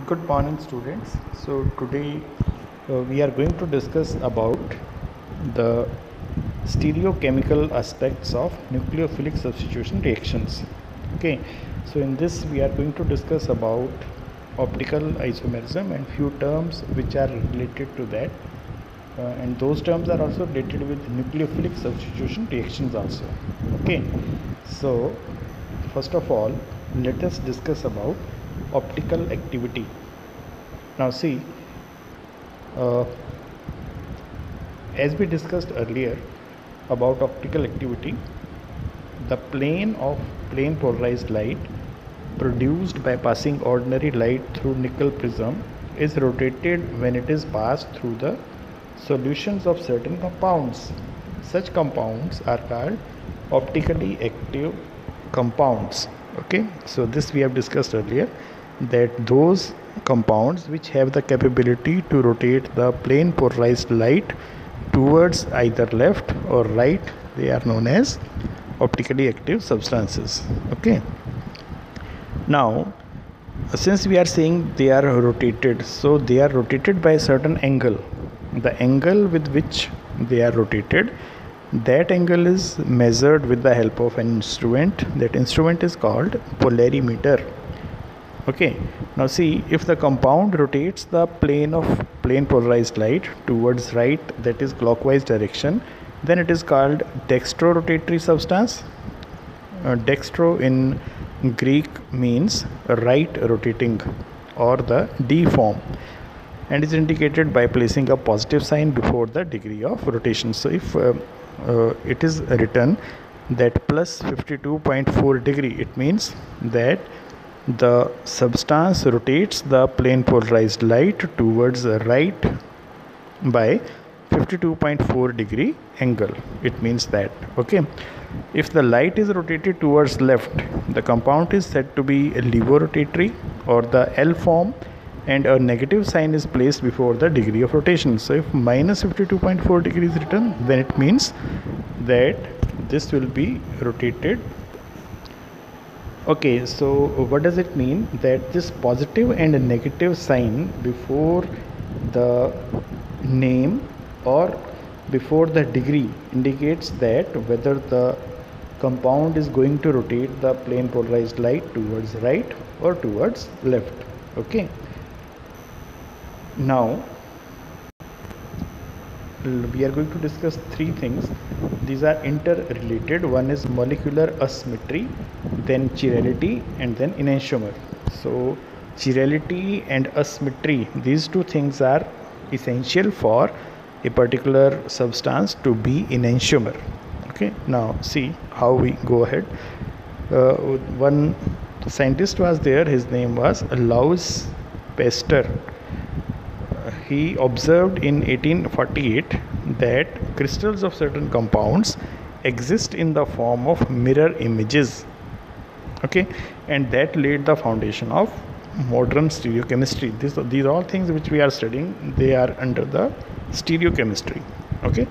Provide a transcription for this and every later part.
Good morning, students. So today we are going to discuss about the stereochemical aspects of nucleophilic substitution reactions. Okay, so in this we are going to discuss about optical isomerism and few terms which are related to that, and those terms are also related with nucleophilic substitution reactions also. Okay, so first of all, let us discuss about optical activity. Now see, uh, as we discussed earlier about optical activity, the plane of plane polarized light produced by passing ordinary light through nickel prism is rotated when it is passed through the solutions of certain compounds. Such compounds are called optically active compounds. Okay, so this we have discussed earlier, that those compounds which have the capability to rotate the plane polarized light towards either left or right, they are known as optically active substances. Okay, now since we are saying they are rotated, so they are rotated by a certain angle. The angle with which they are rotated, that angle is measured with the help of an instrument. That instrument is called polarimeter. Okay, now see, if the compound rotates the plane polarized light towards right, that is clockwise direction, then it is called dextrorotatory substance. Dextro in Greek means right rotating, or the D form, and is indicated by placing a positive sign before the degree of rotation. So if it is written that plus 52.4 degree, it means that the substance rotates the plane polarized light towards the right by 52.4 degree angle. It means that, okay, if the light is rotated towards left, the compound is said to be levorotatory, or the L form, and a negative sign is placed before the degree of rotation. So if minus 52.4 degrees is written, then it means that this will be rotated. Okay, so what does it mean? That this positive and negative sign before the name or before the degree indicates that whether the compound is going to rotate the plane polarized light towards right or towards left. Okay, now we are going to discuss three things. These are interrelated. One is molecular asymmetry, then chirality, and then enantiomer. So chirality and asymmetry, these two things are essential for a particular substance to be enantiomer. Okay, now see how we go ahead. One scientist was there, his name was Louis Pasteur. He observed in 1848 that crystals of certain compounds exist in the form of mirror images. Okay, and that laid the foundation of modern stereochemistry. These all things which we are studying, they are under the stereochemistry. Okay,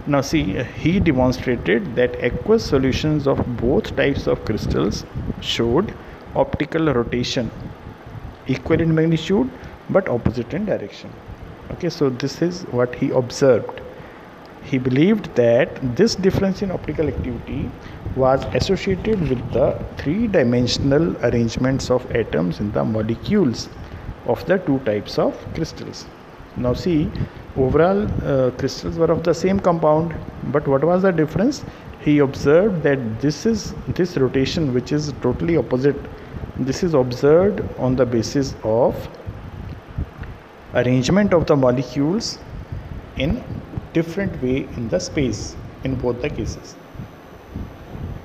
now see, he demonstrated that aqueous solutions of both types of crystals showed optical rotation, equal in magnitude but opposite in direction. Okay, so this is what he observed. He believed that this difference in optical activity was associated with the three-dimensional arrangements of atoms in the molecules of the two types of crystals. Now see, overall crystals were of the same compound, but what was the difference? He observed that this rotation, which is totally opposite, this is observed on the basis of arrangement of the molecules in different way in the space in both the cases.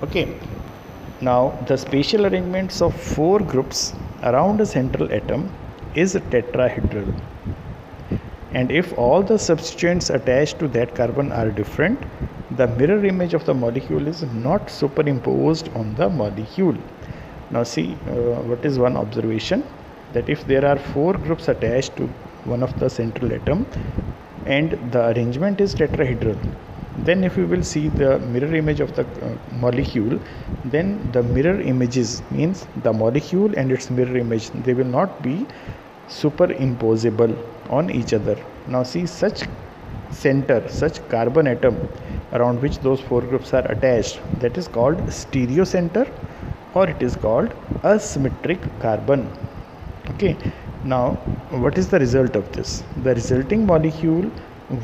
Okay, now the spatial arrangements of four groups around a central atom is tetrahedral, and if all the substituents attached to that carbon are different, the mirror image of the molecule is not superimposed on the molecule. Now see, what is one observation? That if there are four groups attached to one of the central atom and the arrangement is tetrahedral, then if we will see the mirror image of the molecule, then the mirror images means the molecule and its mirror image, they will not be superimposable on each other. Now see, such carbon atom around which those four groups are attached, that is called stereocenter, or it is called asymmetric carbon. Okay, now what is the result of this? The resulting molecule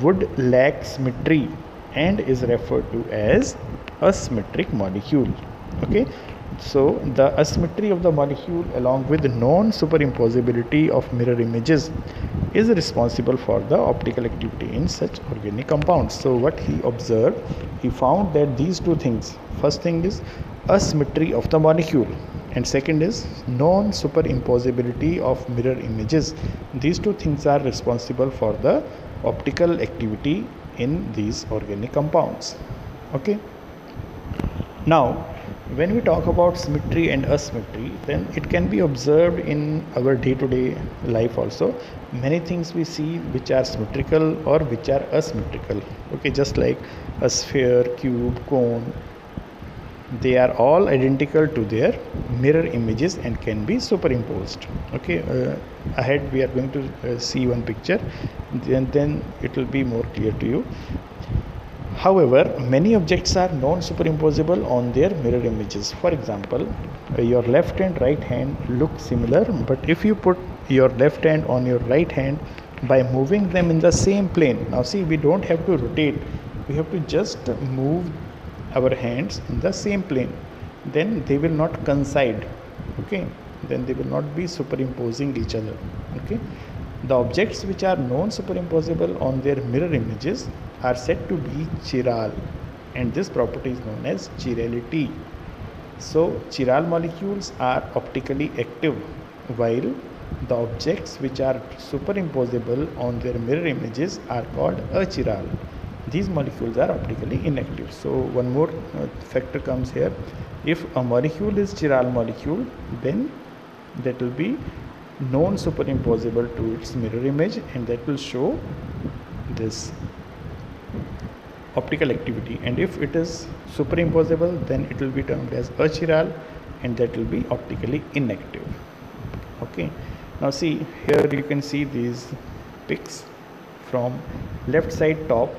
would lack symmetry and is referred to as asymmetric molecule. Okay, so the asymmetry of the molecule along with non-superimposability of mirror images is responsible for the optical activity in such organic compounds. So what he observed, he found that these two things, first thing is asymmetry of the molecule, and second is non-superimposability of mirror images. These two things are responsible for the optical activity in these organic compounds. Okay, now when we talk about symmetry and asymmetry, then it can be observed in our day-to-day life also. Many things we see which are symmetrical or which are asymmetrical. Okay, just like a sphere, cube, cone, they are all identical to their mirror images and can be superimposed. Okay, ahead we are going to see one picture, and then it will be more clear to you. However, many objects are non-superimposable on their mirror images. For example, your left and right hand look similar, but if you put your left hand on your right hand by moving them in the same plane, now see, we don't have to rotate, we have to just move our hands in the same plane, then they will not coincide. Okay, then they will not be superimposing each other. Okay, the objects which are non-superimposable on their mirror images are said to be chiral, and this property is known as chirality. So chiral molecules are optically active, while the objects which are superimposable on their mirror images are called achiral. These molecules are optically inactive. So one more factor comes here. If a molecule is chiral molecule, then that will be non-superimposable to its mirror image, and that will show this optical activity. And if it is superimposable, then it will be termed as achiral, and that will be optically inactive. Okay, now see, here you can see these pics from left side top.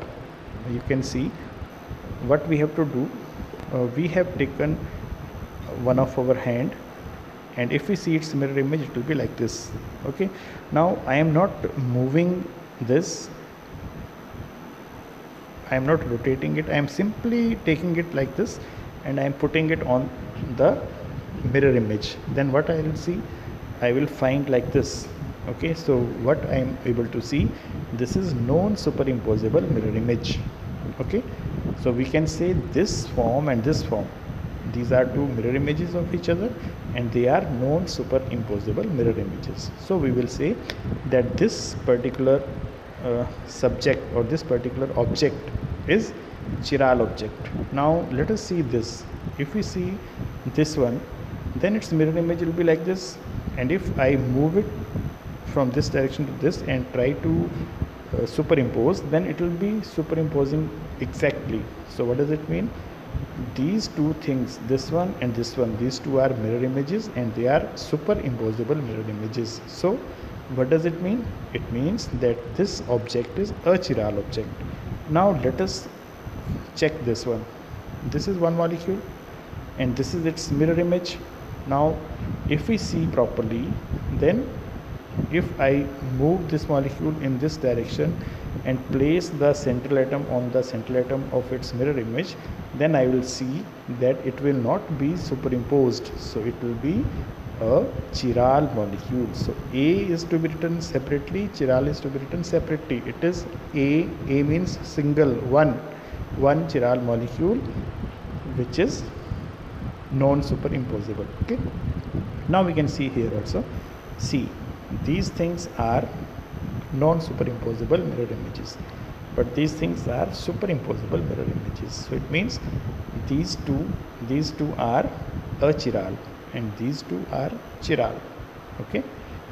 You can see what we have to do. We have taken one of our hand, and if we see its mirror image, it will be like this. Okay, now I am not moving this, I am not rotating it, I am simply taking it like this and I am putting it on the mirror image. Then what I will see, I will find like this. Okay, so what I am able to see, this is non-superimposable mirror image. Okay, so we can say this form and this form, these are two mirror images of each other, and they are non-superimposable mirror images. So we will say that this particular subject or this particular object is chiral object. Now let us see this. If we see this one, then its mirror image will be like this, and if I move it from this direction to this and try to superimpose, then it will be superimposing exactly. So what does it mean? These two things, this one and this one, these two are mirror images and they are superimposable mirror images. So what does it mean? It means that this object is a chiral object. Now let us check this one. This is one molecule and this is its mirror image. Now if we see properly, then if I move this molecule in this direction and place the central atom on the central atom of its mirror image, then I will see that it will not be superimposed. So it will be a chiral molecule. So A is to be written separately, chiral is to be written separately. It is A means single, one chiral molecule which is non-superimposable. Okay, now we can see here also, see, these things are non-superimposable mirror images, but these things are superimposable mirror images. So it means these two are achiral and these two are chiral. Okay,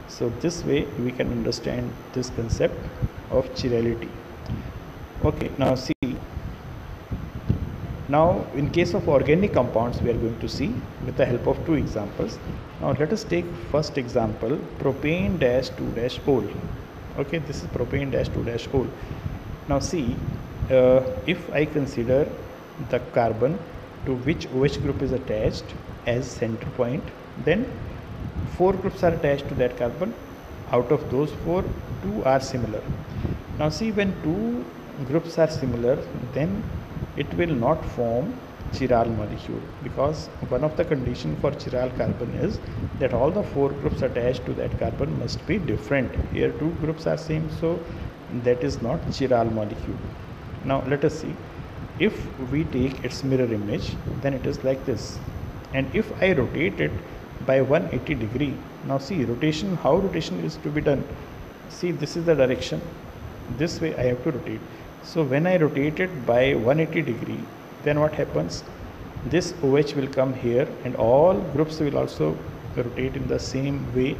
so this way we can understand this concept of chirality. Okay, now see, Now in case of organic compounds, we are going to see with the help of two examples. Now let us take first example, propane-2-ol. Okay, this is propane-2-ol. Now see, if I consider the carbon to which OH group is attached as center point, then 4 groups are attached to that carbon. Out of those 4, 2 are similar. Now see, when 2 groups are similar, then it will not form chiral molecule, because one of the condition for chiral carbon is that all the 4 groups attached to that carbon must be different. Here 2 groups are same, so that is not chiral molecule. Now let us see, if we take its mirror image, then it is like this, and if I rotate it by 180 degree, now see rotation, how rotation is to be done. See, this is the direction, this way I have to rotate. So when I rotate it by 180 degree, then what happens, this OH will come here and all groups will also rotate in the same way,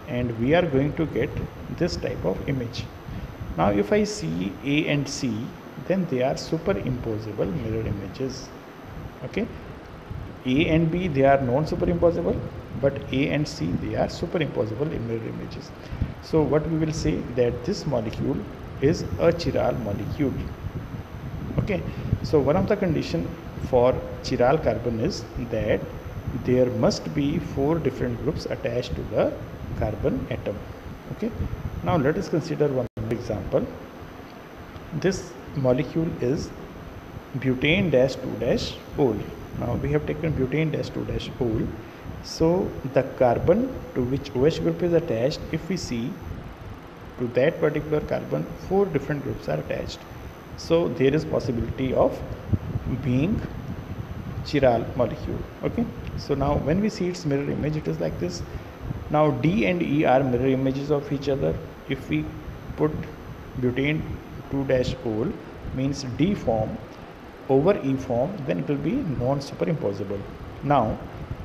and we are going to get this type of image. Now if I see A and C, then they are superimposable mirror images. Okay, A and B, they are non-superimposable, but A and C, they are superimposable mirror images. So what we will say, that this molecule is a chiral molecule. Okay, so one of the condition for chiral carbon is that there must be 4 different groups attached to the carbon atom. Okay, now let us consider one example. This molecule is butane-2-ol. Now we have taken butane-2-ol. So the carbon to which OH group is attached, if we see to that particular carbon, 4 different groups are attached. So there is possibility of being chiral molecule. Okay, so now when we see its mirror image, it is like this. Now D and E are mirror images of each other. If we put butane-2-ol, means D form over E form, then it will be non-superimposable. Now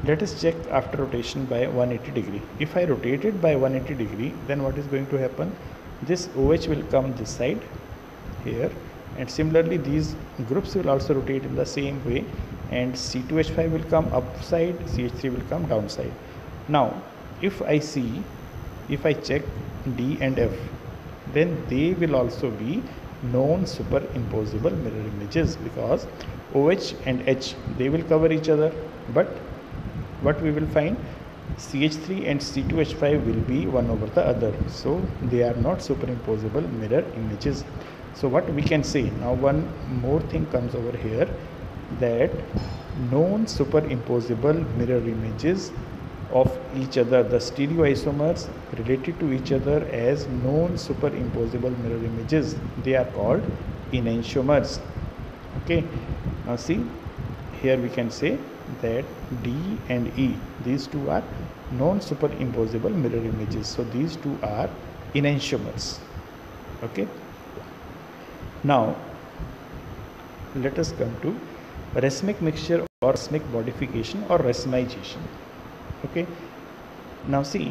let us check after rotation by 180 degree. If I rotate it by 180 degree, then what is going to happen, this OH will come this side here, and similarly these groups will also rotate in the same way, and C2H5 will come upside, CH3 will come downside. Now if I check D and F, then they will also be non-superimposable mirror images, because OH and H, they will cover each other, but what we will find, CH3 and C2H5 will be one over the other, so they are not superimposable mirror images. So what we can say, now one more thing comes over here, that non-superimposable mirror images of each other, the stereoisomers related to each other as non-superimposable mirror images, they are called enantiomers. Okay, now see, here we can say that D and E, these two are non-superimposable mirror images, so these two are enantiomers. Okay, now let us come to racemic mixture or racemic modification or racemization. Okay, now see,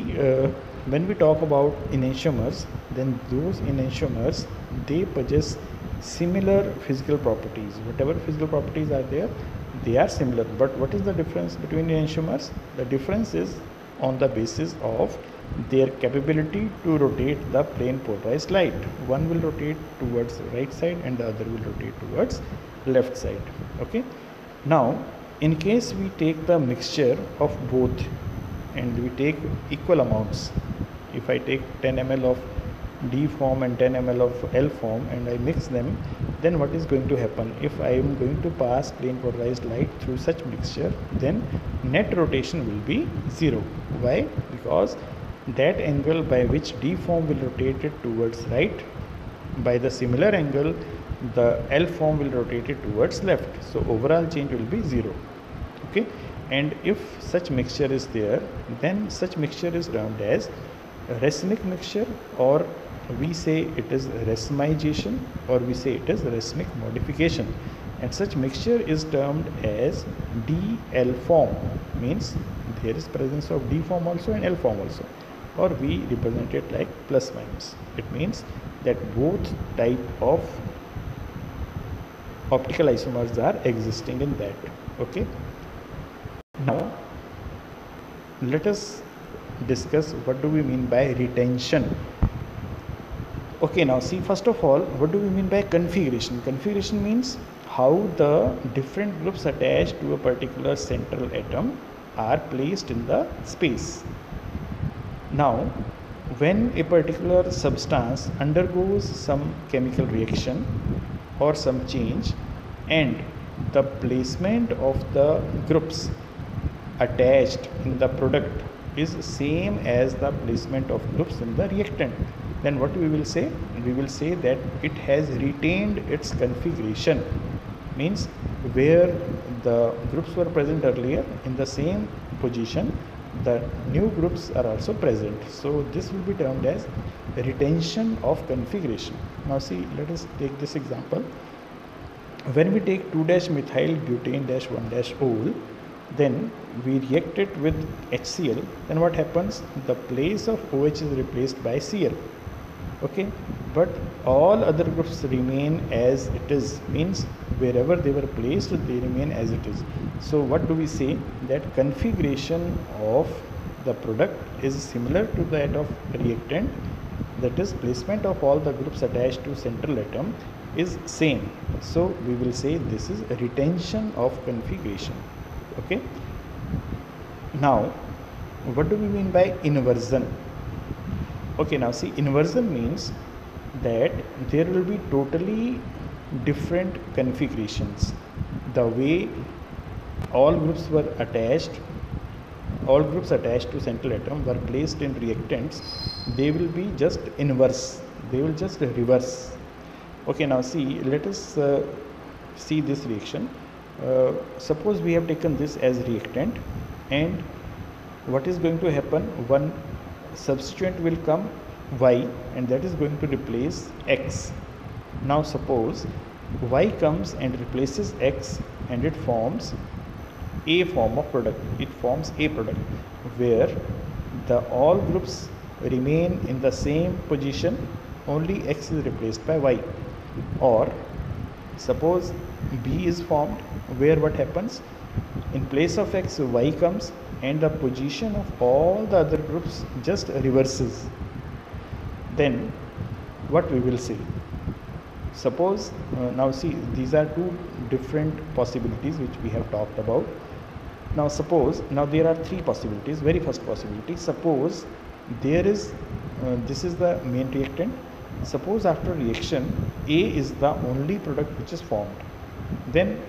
when we talk about enantiomers, then those enantiomers, they possess similar physical properties. Whatever physical properties are there, they are similar. But what is the difference between enantiomers? The difference is on the basis of their capability to rotate the plane polarized light. One will rotate towards right side and the other will rotate towards left side. Okay, now in case we take the mixture of both and we take equal amounts, if I take 10 ml of D form and 10 ml of L form and I mix them, then what is going to happen? If I am going to pass plane polarized light through such mixture, then net rotation will be 0. Why? Because that angle by which D form will rotate it towards right, by the similar angle the L form will rotate it towards left, so overall change will be 0. Okay, and if such mixture is there, then such mixture is termed as racemic mixture, or we say it is racemization, or we say it is racemic modification, and such mixture is termed as DL form, means there is presence of D form also and L form also, or we represent it like plus minus. It means that both type of optical isomers are existing in that. Okay, now let us discuss what do we mean by retention. Okay, now see, first of all, what do we mean by configuration? Configuration means how the different groups attached to a particular central atom are placed in the space. Now, when a particular substance undergoes some chemical reaction or some change, and the placement of the groups attached in the product is same as the placement of groups in the reactant, then what we will say? We will say that it has retained its configuration, means where the groups were present earlier in the same position, the new groups are also present. So this will be termed as retention of configuration. Now see, let us take this example. When we take 2-methyl butane-1-ol, then we react it with HCl, then what happens? The place of OH is replaced by Cl. Okay, but all other groups remain as it is, means wherever they were placed they remain as it is. So what do we say? That configuration of the product is similar to that of reactant, that is placement of all the groups attached to central atom is same. So we will say this is a retention of configuration. Okay, now what do we mean by inversion? Okay, now see, inversion means that there will be totally different configurations. The way all groups attached to central atom were placed in reactants, they will be just inverse, they will just reverse. Okay, now see, let us see this reaction. Suppose we have taken this as reactant, and what is going to happen? One substituent will come, Y, and that is going to replace X. Now suppose Y comes and replaces X, and it forms a form of product. It forms a product where the all groups remain in the same position, only X is replaced by Y. Or suppose B is formed, where what happens? In place of X, Y comes, and the position of all the other groups just reverses. Then what we will say? Suppose now see, these are two different possibilities which we have talked about. Now suppose, now there are three possibilities. Very first possibility, suppose there is this is the main reactant. Suppose after reaction A is the only product which is formed, then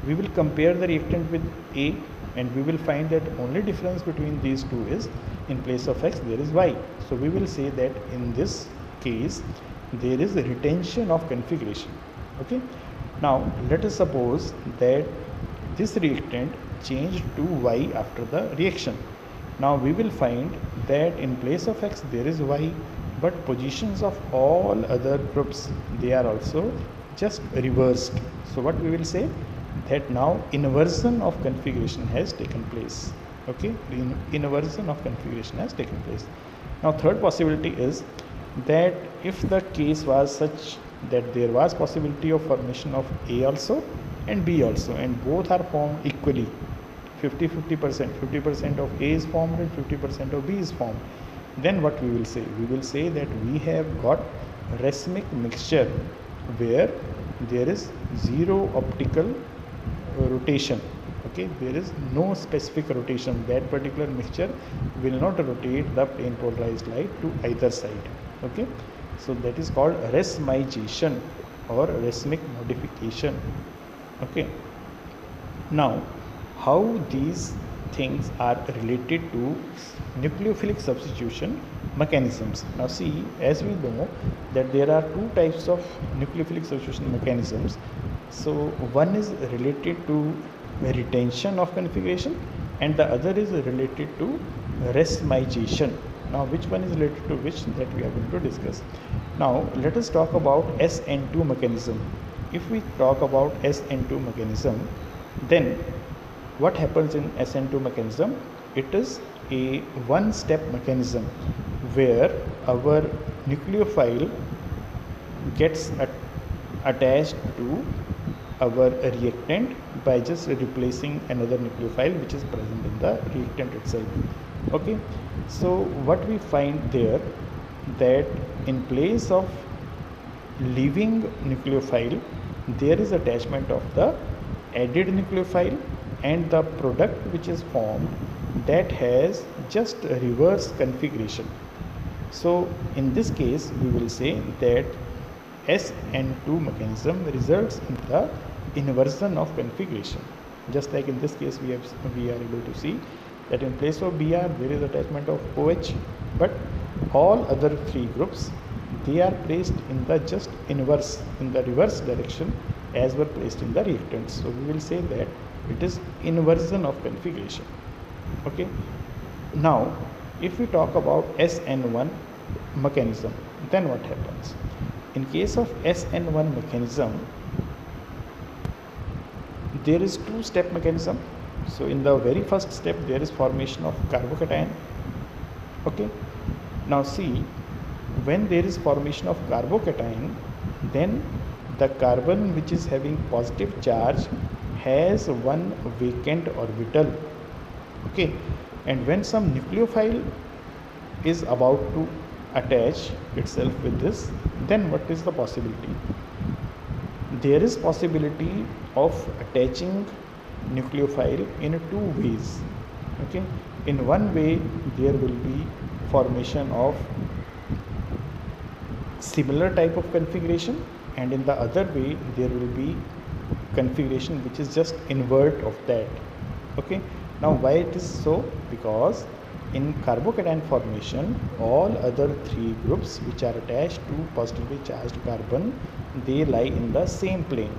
we will compare the reactant with A, and we will find that only difference between these two is in place of X there is Y. So we will say that in this case there is a retention of configuration. Okay, now let us suppose that this reactant changed to Y after the reaction. Now we will find that in place of X there is Y, but positions of all other groups, they are also just reversed. So what we will say? That now inversion of configuration has taken place. Okay, inversion of configuration has taken place. Now third possibility is that if the case was such that there was possibility of formation of A also and B also, and both are formed equally, 50% of A is formed and 50% of B is formed, then what we will say? We will say that we have got racemic mixture where there is zero optical rotation. Okay, there is no specific rotation. That particular mixture will not rotate the plane polarized light to either side. Okay, so that is called racemization or racemic modification. Okay, now how these things are related to nucleophilic substitution mechanisms. Now see, as we know that there are two types of nucleophilic substitution mechanisms. So one is related to retention of configuration and the other is related to racemization. Now which one is related to which, that we are going to discuss. Now let us talk about SN2 mechanism. If we talk about SN2 mechanism, then what happens in SN2 mechanism? It is a one-step mechanism where our nucleophile gets attached to our reactant by just replacing another nucleophile which is present in the reactant itself. Okay, so what we find there, that in place of leaving nucleophile there is attachment of the added nucleophile, and the product which is formed that has just a reverse configuration. So in this case we will say that SN2 mechanism results in the inversion of configuration. Just like in this case we are able to see that in place of Br there is attachment of OH, but all other three groups, they are placed in the just inverse, in the reverse direction as were placed in the reactants. So we will say that it is inversion of configuration. Okay, now if we talk about SN1 mechanism, then what happens? In case of SN1 mechanism, there is two-step mechanism. So in the very first step there is formation of carbocation. Okay, now see, when there is formation of carbocation, then the carbon which is having positive charge has one vacant orbital. Okay, and when some nucleophile is about to attach itself with this, then what is the possibility? There is possibility of attaching nucleophile in two ways. Okay, in one way there will be formation of similar type of configuration, and in the other way there will be configuration which is just invert of that. Okay, now why it is so? Because in carbocation formation all other three groups which are attached to positively charged carbon, they lie in the same plane.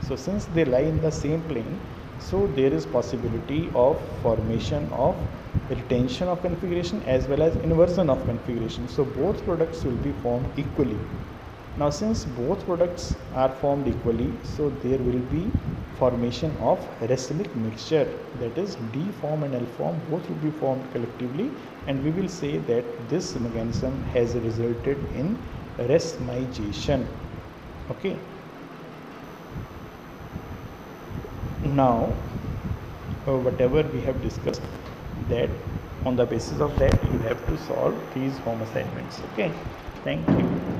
So since they lie in the same plane, so there is possibility of formation of retention of configuration as well as inversion of configuration. So both products will be formed equally. Now since both products are formed equally, so there will be formation of racemic mixture, that is D form and L form both will be formed collectively, and we will say that this mechanism has resulted in racemization. Okay, now whatever we have discussed, that on the basis of that you have to solve these home assignments. Okay, thank you.